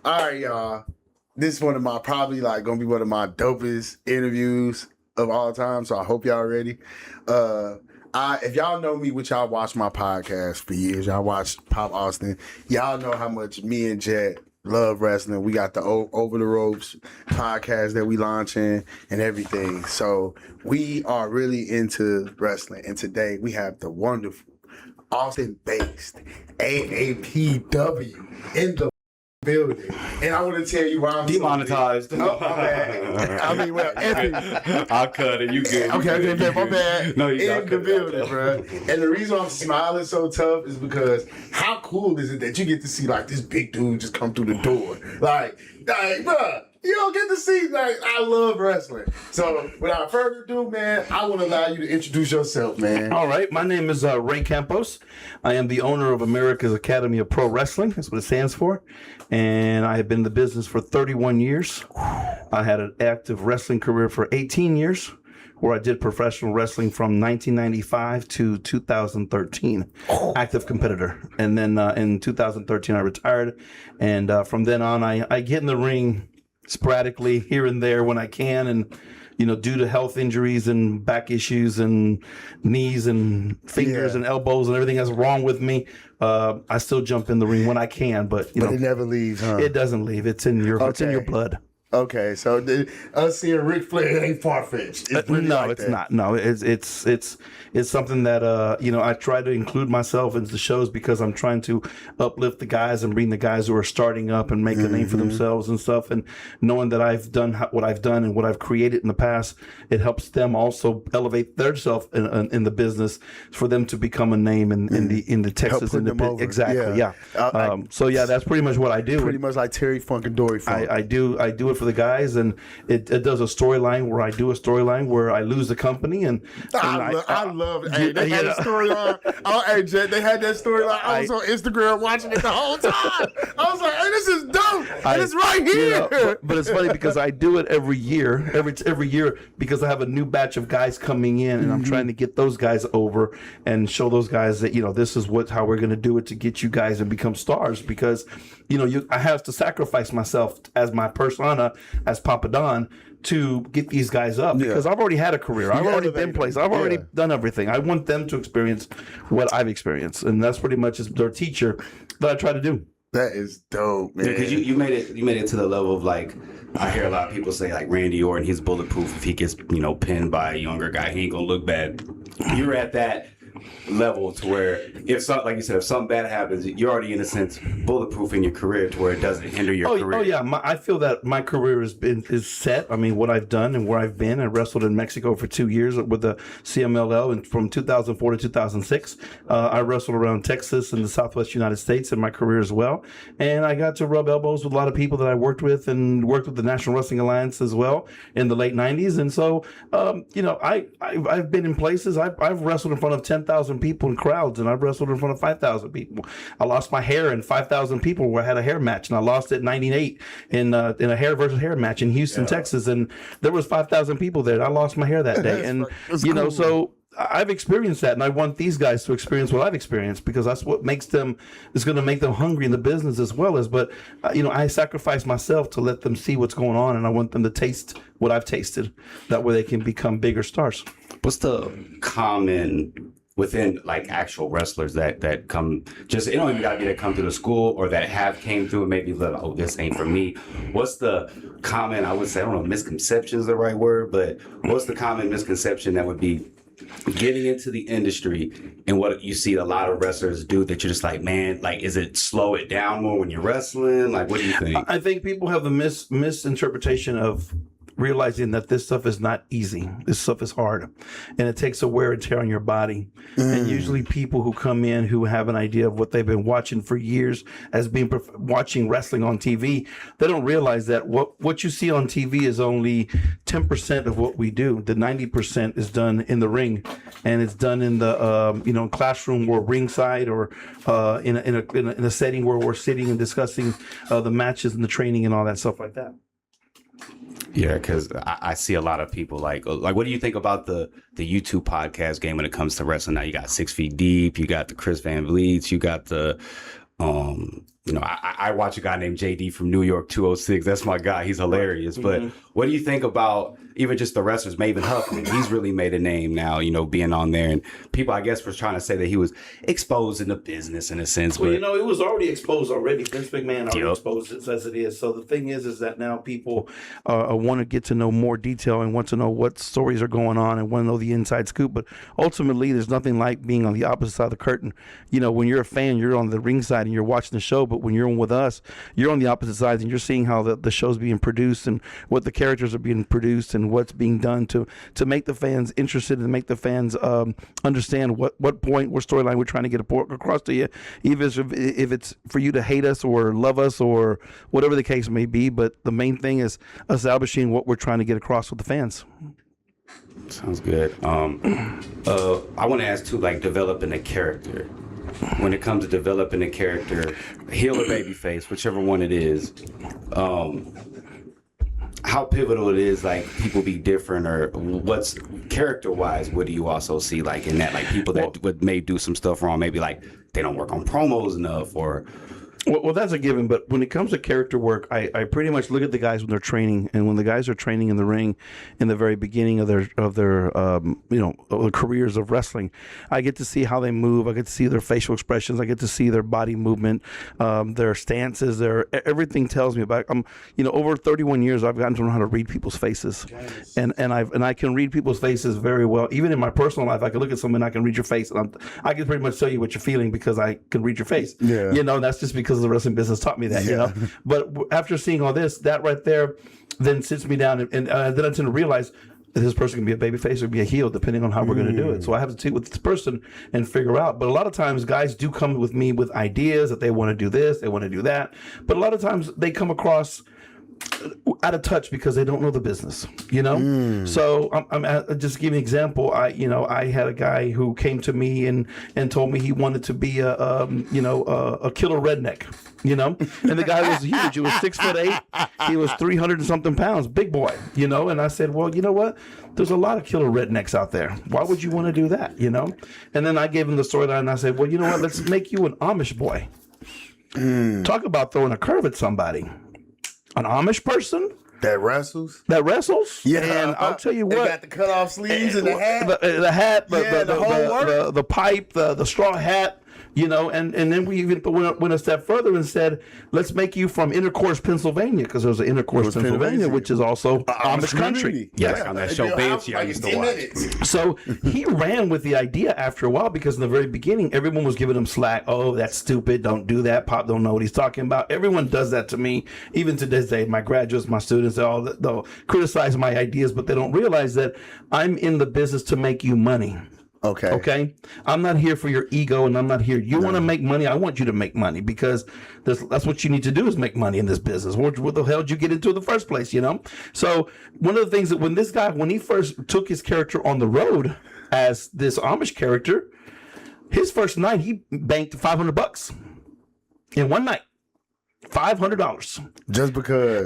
All right, y'all. This is one of my gonna be one of my dopest interviews of all time. So I hope y'all ready. If y'all know me, which y'all watch my podcast for years, y'all watch Pop Austin. Y'all know how much me and Jet love wrestling. We got the Over the Ropes podcast that we launching and everything. So we are really into wrestling. And today we have the wonderful Austin-based AAPW in the building. And I want to tell you why I'm demonetized. So my bad. I mean, well, I'll cut it. You good? Okay, my bad. No, you in the building, bro. And the reason I'm smiling so tough is because how cool is it that you get to see like this big dude just come through the door, like, bro. You don't get to see, like, I love wrestling. So, without further ado, man, I want to allow you to introduce yourself, man. All right. My name is Ray Campos. I am the owner of America's Academy of Pro Wrestling. That's what it stands for. And I have been in the business for 31 years. I had an active wrestling career for 18 years, where I did professional wrestling from 1995 to 2013. Active competitor. And then in 2013, I retired. And from then on, I get in the ring sporadically here and there when I can, and due to health injuries and back issues and knees and fingers and elbows and everything that's wrong with me, I still jump in the ring when I can, but it never leaves, huh? It doesn't leave. It's in your blood. Okay, so us seeing Ric Flair ain't far-fetched. It's not. No, it's something that I try to include myself into the shows because I'm trying to uplift the guys and bring the guys who are starting up and make a name for themselves and stuff. And knowing that I've done what I've done and what I've created in the past, it helps them also elevate themselves in the business for them to become a name in the Texas independent. Exactly. Yeah. So that's pretty much what I do. Pretty much like Terry Funk and Dory Funk. I do it for the guys, and it does a storyline where I do a storyline where I lose the company, and I love it. Hey, they had a storyline. Hey, Jet, they had that storyline. I was on Instagram watching it the whole time. I was like, hey, this is dope. And it's right here. But it's funny because I do it every year because I have a new batch of guys coming in, and I'm trying to get those guys over and show those guys that this is how we're going to do it to get you guys and become stars, because I have to sacrifice myself as my persona, as Papa Don, to get these guys up, because I've already had a career. I've already been places. I've already done everything. I want them to experience what I've experienced, and that's pretty much their teacher that I try to do. That is dope, man. Because you made it to the level of, like, I hear a lot of people say, like, Randy Orton, he's bulletproof. If he gets pinned by a younger guy, he ain't gonna look bad. You're at that level to where if something bad happens, you're already in a sense bulletproof in your career to where it doesn't hinder your career. Oh yeah, I feel that my career is set. I mean, what I've done and where I've been. I wrestled in Mexico for 2 years with the CMLL, and from 2004 to 2006, I wrestled around Texas and the Southwest United States in my career as well. And I got to rub elbows with a lot of people that I worked with, and worked with the National Wrestling Alliance as well in the late '90s. And so, I've been in places. I've wrestled in front of 10,000 people in crowds, and I've wrestled in front of 5,000 people. I lost my hair in 5,000 people where I had a hair match, and I lost it in '98 in a hair versus hair match in Houston, Texas, and there was 5,000 people there. And I lost my hair that day, and cool. So I've experienced that, and I want these guys to experience what I've experienced, because that's what is going to make them hungry in the business as well as. But I sacrifice myself to let them see what's going on, and I want them to taste what I've tasted. That way, they can become bigger stars. What's the common within, like, actual wrestlers that come, just, it don't even gotta be that come through the school or that have came through and maybe like, oh, this ain't for me. What's the common, I would say, I don't know if misconception is the right word, but what's the common misconception that would be getting into the industry and what you see a lot of wrestlers do that you're just like, man, like, is it slow it down more when you're wrestling? Like, what do you think? I think people have the misinterpretation of realizing that this stuff is not easy. This stuff is hard, and it takes a wear and tear on your body. And usually people who come in who have an idea of what they've been watching for years as being watching wrestling on TV, they don't realize that what you see on TV is only 10% of what we do. The 90% is done in the ring, and it's done in the classroom or ringside, or in a setting where we're sitting and discussing the matches and the training and all that stuff like that. Yeah, because I see a lot of people like, what do you think about the YouTube podcast game when it comes to wrestling? Now you got 6 Feet Deep, you got the Chris Van Vliets, you got the you know, I watch a guy named JD from New York 206. That's my guy. He's hilarious. But what do you think about even just the wrestlers? Maven Huffman, he's really made a name now, you know, being on there. And people, I guess, were trying to say that he was exposed in the business in a sense. Well, but you know, it was already exposed already. Vince McMahon already exposed it as it is. So the thing is that now people want to get to know more detail and want to know what stories are going on and want to know the inside scoop. But ultimately, there's nothing like being on the opposite side of the curtain. You know, when you're a fan, you're on the ringside and you're watching the show. But when you're with us, you're on the opposite sides and you're seeing how the show's being produced and what the characters are being produced and what's being done to make the fans interested and make the fans understand what point, what storyline we're trying to get across to you, even if it's for you to hate us or love us or whatever the case may be. But the main thing is establishing what we're trying to get across with the fans. Sounds good. I want to ask too, like developing a character. When it comes to developing a character, heel or babyface, whichever one it is, how pivotal it is, like people be different, or what's character-wise, what do you also see like in that, like people that may do some stuff wrong, maybe like they don't work on promos enough, or Well, that's a given, but when it comes to character work, I pretty much look at the guys when they're training, and when the guys are training in the ring, in the very beginning of their careers of wrestling, I get to see how they move. I get to see their facial expressions. I get to see their body movement, their stances. Everything tells me about. Over 31 years, I've gotten to know how to read people's faces, and I can read people's faces very well. Even in my personal life, I can look at someone, I can read your face, and I can pretty much tell you what you're feeling because I can read your face. Yeah, that's just because the wrestling business taught me that, But after seeing all this, that right there then sits me down, and then I tend to realize that this person can be a babyface or be a heel, depending on how we're going to do it. So I have to sit with this person and figure out. But a lot of times, guys do come with me with ideas that they want to do this, they want to do that. But a lot of times, they come across out of touch because they don't know the business, So I'm just give you an example. I had a guy who came to me and told me he wanted to be a killer redneck, and the guy was huge. He was 6'8". He was 300 and something pounds, big boy, and I said, well, you know what? There's a lot of killer rednecks out there. Why would you want to do that? And then I gave him the storyline and I said, well, you know what? Let's make you an Amish boy. Talk about throwing a curve at somebody. An Amish person that wrestles. Yeah, and I'll tell you what, they got the cut off sleeves and the hat, the hat, the whole work, the pipe, the straw hat. And then we even went a step further and said, let's make you from Intercourse, Pennsylvania, because there's an Intercourse, Pennsylvania, which is also Amish country. Yes, on that show Banshee I used to watch. So he ran with the idea after a while, because in the very beginning, everyone was giving him slack. Oh, that's stupid. Don't do that. Pop don't know what he's talking about. Everyone does that to me. Even to this day, my graduates, my students, they'll criticize my ideas, but they don't realize that I'm in the business to make you money. Okay. I'm not here for your ego, and I'm not here. You want to make money. I want you to make money, because that's what you need to do, is make money in this business. What the hell did you get into in the first place? So one of the things that when he first took his character on the road as this Amish character, his first night he banked $500 in one night. $500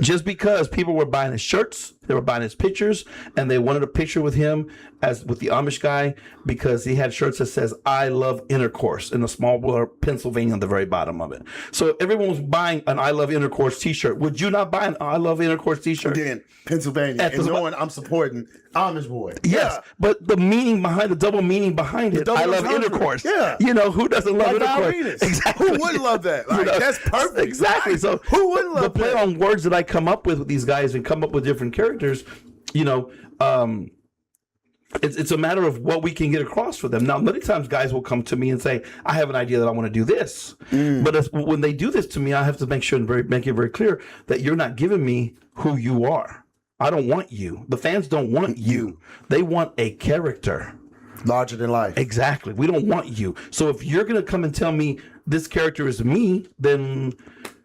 just because people were buying his shirts, they were buying his pictures, and they wanted a picture with him as with the Amish guy, because he had shirts that says "I love intercourse" in a small blur Pennsylvania on the very bottom of it. So everyone was buying an "I love intercourse" t-shirt. Would you not buy an "I love intercourse" t-shirt? Again, Pennsylvania, and knowing I'm supporting Amish boy. Yes, but the double meaning behind it, I love intercourse. Yeah, who doesn't love intercourse? Exactly. Who wouldn't love that? That's perfect. Exactly. So who wouldn't love the play on words that I come up with these guys and come up with different characters? It's a matter of what we can get across for them. Now, many times guys will come to me and say, I have an idea that I want to do this. But when they do this to me, I have to make sure and make it very clear that you're not giving me who you are. I don't want you. The fans don't want you. They want a character. Larger than life. Exactly. We don't want you. So if you're going to come and tell me this character is me, then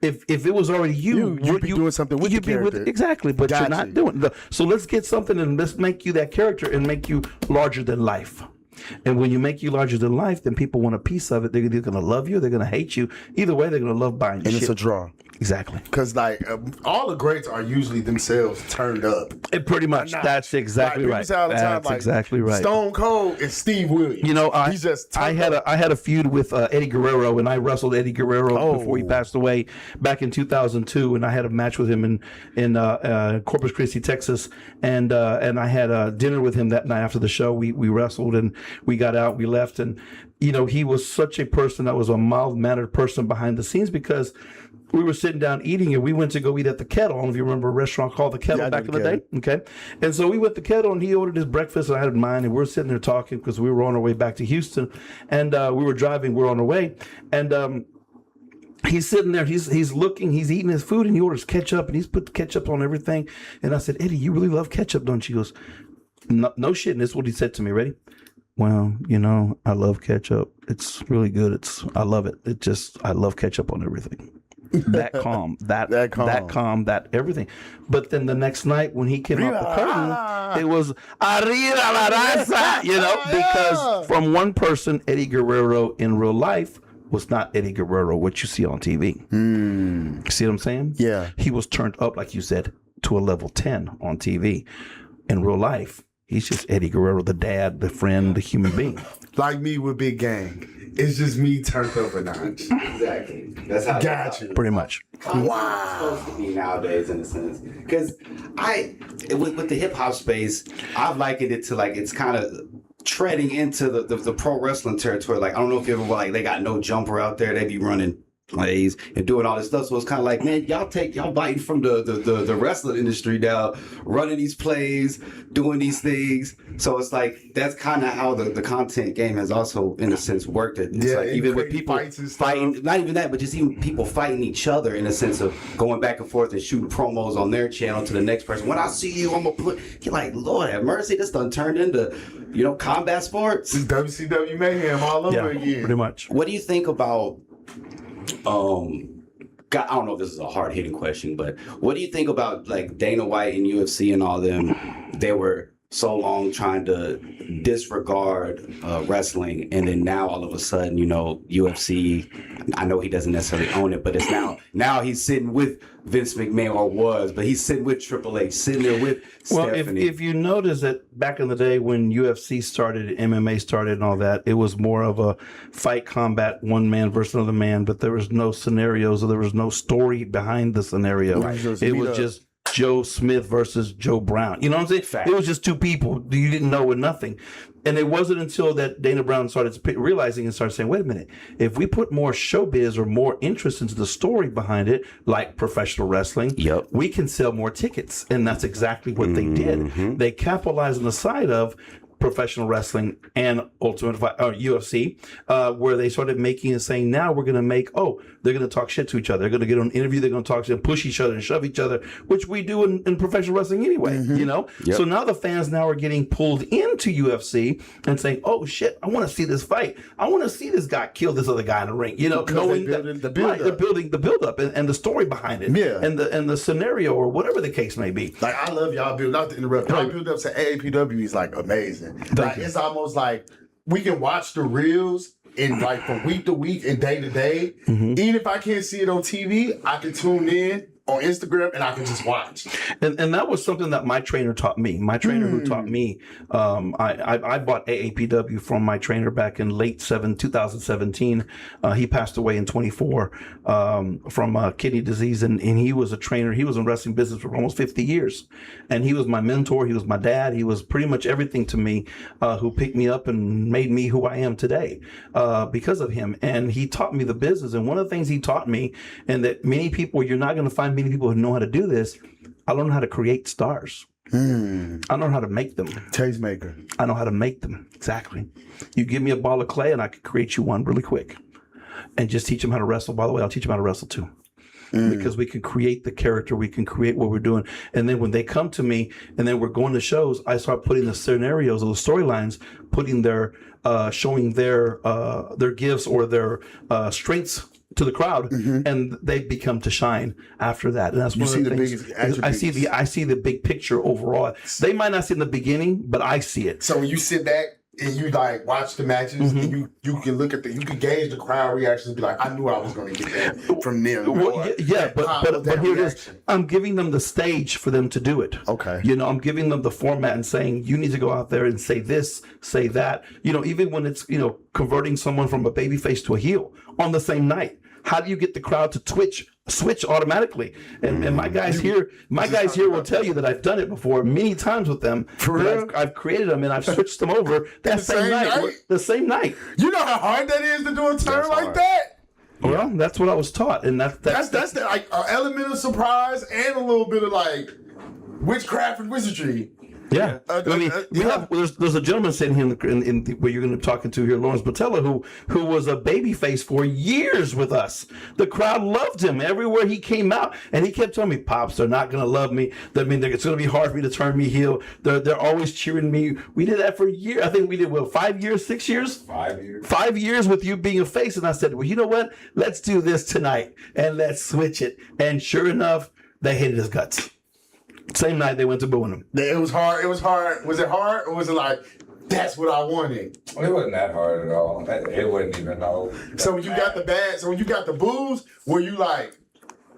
if it was already you'd be doing something with the character. Exactly, but you're not doing it. So let's get something and let's make you that character and make you larger than life. And when you make you larger than life, then people want a piece of it. They're either going to love you, they're going to hate you. Either way, they're going to love buying your And shit. it's a draw. Exactly. Because like all the greats are usually themselves turned up. It pretty much. That's exactly right. That's exactly right. Stone Cold is Steve Williams. You know, he's just I had a feud with Eddie Guerrero, and I wrestled Eddie Guerrero before he passed away back in 2002, and I had a match with him in Corpus Christi, Texas, and I had dinner with him that night after the show. We wrestled and we got out, we left, and you know, he was such a person that was a mild-mannered person behind the scenes because we were sitting down eating and we went to go eat at the Kettle. I don't know if you remember a restaurant called the Kettle back in the day. Okay. And so we went to the Kettle and he ordered his breakfast and I had mine and we're sitting there talking because we were on our way back to Houston and we were driving, we're on our way. And he's sitting there, he's looking, he's eating his food and he orders ketchup and he's put the ketchup on everything. And I said, Eddie, you really love ketchup, don't you? He goes, no shit. And this is what he said to me. Ready? Well, you know, I love ketchup. It's really good. I love it. I love ketchup on everything. That calm, that everything. But then the next night when he came out the curtain, it was arriba la raza, you know, because from one person, Eddie Guerrero in real life was not Eddie Guerrero, what you see on TV. See what I'm saying? Yeah. He was turned up, like you said, to a level 10 on TV. In real life, he's just Eddie Guerrero, the dad, the friend, the human being. Like me with Big Gang. It's just me turned up a notch. Exactly. That's how. Gotcha. Pretty much. Wow. Supposed to be nowadays in a sense, because with the hip hop space, I've likened it to like it's kind of treading into the pro wrestling territory. Like I don't know if you ever like they got no jumper out there. They be running plays and doing all this stuff. So it's kind of like, man, y'all biting from the wrestling industry now, running these plays, doing these things. So it's like that's kind of how the content game has also, in a sense, worked. It's like even with people fighting, not even that, but just even people fighting each other in a sense of going back and forth and shooting promos on their channel to the next person. When I see you, I'm gonna put. You're like, Lord have mercy, this done turned into, you know, combat sports. It's WCW mayhem all over again. Pretty much. What do you think about? I don't know if this is a hard-hitting question, but what do you think about like Dana White and UFC and all them? They were so long trying to disregard wrestling, and then now all of a sudden, you know, UFC. I know he doesn't necessarily own it, but it's now he's sitting with Vince McMahon, or was, but he's sitting with Triple H, sitting there with Stephanie. If you notice that back in the day when UFC started, MMA started and all that, it was more of a fight combat, one man versus another man, but there was no scenarios or there was no story behind the scenario. Right. It was just Joe Smith versus Joe Brown. You know what I'm saying? Fact. It was just two people you didn't know with nothing. And it wasn't until that Dana Brown started realizing and started saying, wait a minute, if we put more showbiz or more interest into the story behind it, like professional wrestling, we can sell more tickets. And that's exactly what they did. They capitalized on the side of professional wrestling and Ultimate Fight, or UFC, where they started making and saying, now we're going to make, they're going to talk shit to each other. They're going to get on an interview. They're going to talk to and push each other and shove each other, which we do in professional wrestling anyway, you know? Yep. So now the fans now are getting pulled into UFC and saying, oh shit, I want to see this fight. I want to see this guy kill this other guy in the ring, you know, knowing that they're building the build up and the story behind it, and the scenario or whatever the case may be. Like I love y'all build, not to interrupt, y'all build up to AAPW is like amazing. Like it's almost like we can watch the reels and like from week to week and day to day. Even if I can't see it on TV, I can tune in on Instagram and I can just watch. And that was something that my trainer taught me. My trainer who taught me, I bought AAPW from my trainer back in late 2017. He passed away in 24 from kidney disease. And he was a trainer. He was in wrestling business for almost 50 years. And he was my mentor. He was my dad. He was pretty much everything to me, who picked me up and made me who I am today because of him. And he taught me the business. And one of the things he taught me, and that many people, you're not going to find many people who know how to do this. I learned how to create stars. I know how to make them. Tastemaker. I know how to make them. Exactly. You give me a ball of clay and I can create you one really quick. And just teach them how to wrestle. By the way, I'll teach them how to wrestle too. Because we can create the character, we can create what we're doing. And then when they come to me and then we're going to shows, I start putting the scenarios or the storylines, putting their, showing their gifts or their strengths to the crowd, and they become to shine after that. And that's one of the things. I see the big picture overall. They might not see in the beginning, but I see it. So when you sit back and you like watch the matches, and you can look at you can gauge the crowd reactions and be like, I knew I was going to get that from them. Well, yeah, but here it is. I'm giving them the stage for them to do it. Okay. You know, I'm giving them the format and saying, you need to go out there and say this, say that. You know, even when it's, you know, converting someone from a babyface to a heel on the same night. How do you get the crowd to switch automatically? And my guys here will tell you that I've done it before many times with them. For real? I've created them and I've switched them over that same night. The same night. You know how hard that is to do a turn like hard. that? Well, that's what I was taught, and that's the like element of surprise and a little bit of like witchcraft and wizardry. Yeah, I mean, there's a gentleman sitting here in where you're going to be talking to here, Lawrence Botella, who was a babyface for years with us. The crowd loved him everywhere he came out, and he kept telling me, "Pops, they're not going to love me. I mean, it's going to be hard for me to turn me heel. They're always cheering me." We did that for years. I think we did 5 years, 6 years, 5 years, 5 years with you being a face. And I said, "Well, you know what? Let's do this tonight and let's switch it." And sure enough, they hated his guts. Same night they went to booing him. It was hard. It was hard. Was it hard, or was it like that's what I wanted? It wasn't that hard at all. It wasn't even no. So when you got the booze, were you like,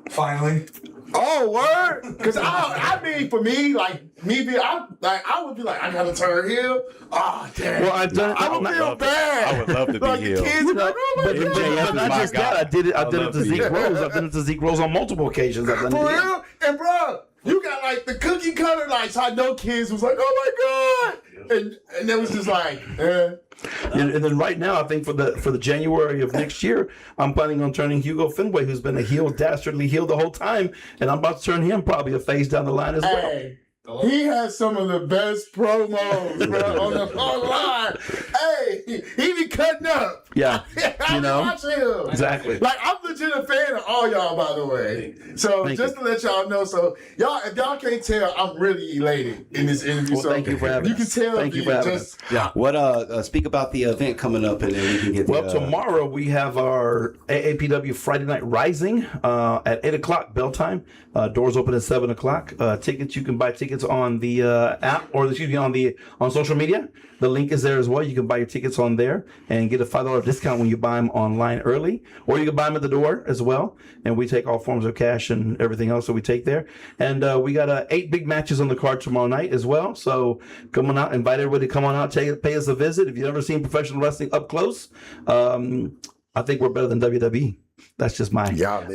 Finally. oh word? Because I mean, for me, like I would be like, I gotta turn heel. Oh damn. Well, I've done it. I would feel bad. I would love to be like heel. The kids would be like, oh my But god. not my just guy. that. I did it love to to Zeke be- Rose. I've done it to Zeke Rose on multiple occasions. I've done For it. real? And bro, you got like the cookie cutter, like so I know kids was like, oh my god, and it was just like, And then right now, I think for the January of next year, I'm planning on turning Hugo Fenway, who's been a heel, dastardly heel the whole time, and I'm about to turn him probably a face down the line as well. hey. He has some of the best promos, bro, on the line. Hey, he be cutting up. Yeah, I you know, watch him. exactly. Like, I'm legit a fan of all y'all, by the way. So, Thank just you. to let y'all know, so y'all, if y'all can't tell, I'm really elated in this interview. Well, so thank you for having You can us. tell Thank you me for having just, us. Yeah. What speak about the event coming up, and then we can get. Well, tomorrow we have our AAPW Friday Night Rising at 8:00 bell time. Doors open at 7:00. Tickets, you can buy tickets on the app, or excuse me, on social media. The link is there as well. You can buy your tickets on there and get a $5 discount when you buy them online early, or you can buy them at the door as well. And we take all forms of cash and everything else that we take there. And we got 8 big matches on the card tomorrow night as well. So come on out, invite everybody to come on out, pay us a visit. If you've never seen professional wrestling up close, I think we're better than WWE. That's just my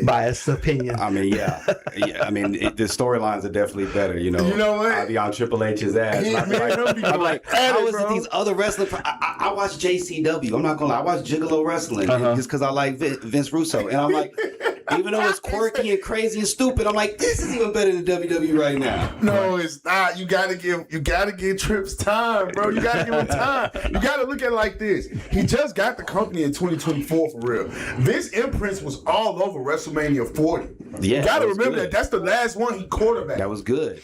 biased opinion. I mean, yeah. I mean, the storylines are definitely better. You know what? I be on Triple H's ass. Yeah, I'm like, how is it bro. these other wrestlers? I watch JCW. I'm not gonna lie. I watch Gigolo Wrestling just because I like Vince Russo, and I'm like, even though it's quirky and crazy and stupid, I'm like, this is even better than WWE right now. No, it's not. You gotta give Trips time, bro. You gotta give him time. You gotta look at it like this. He just got the company in 2024 for real. This imprints was all over WrestleMania 40. Yeah, You gotta that was remember good. that. That's the last one he quarterbacked. That was good.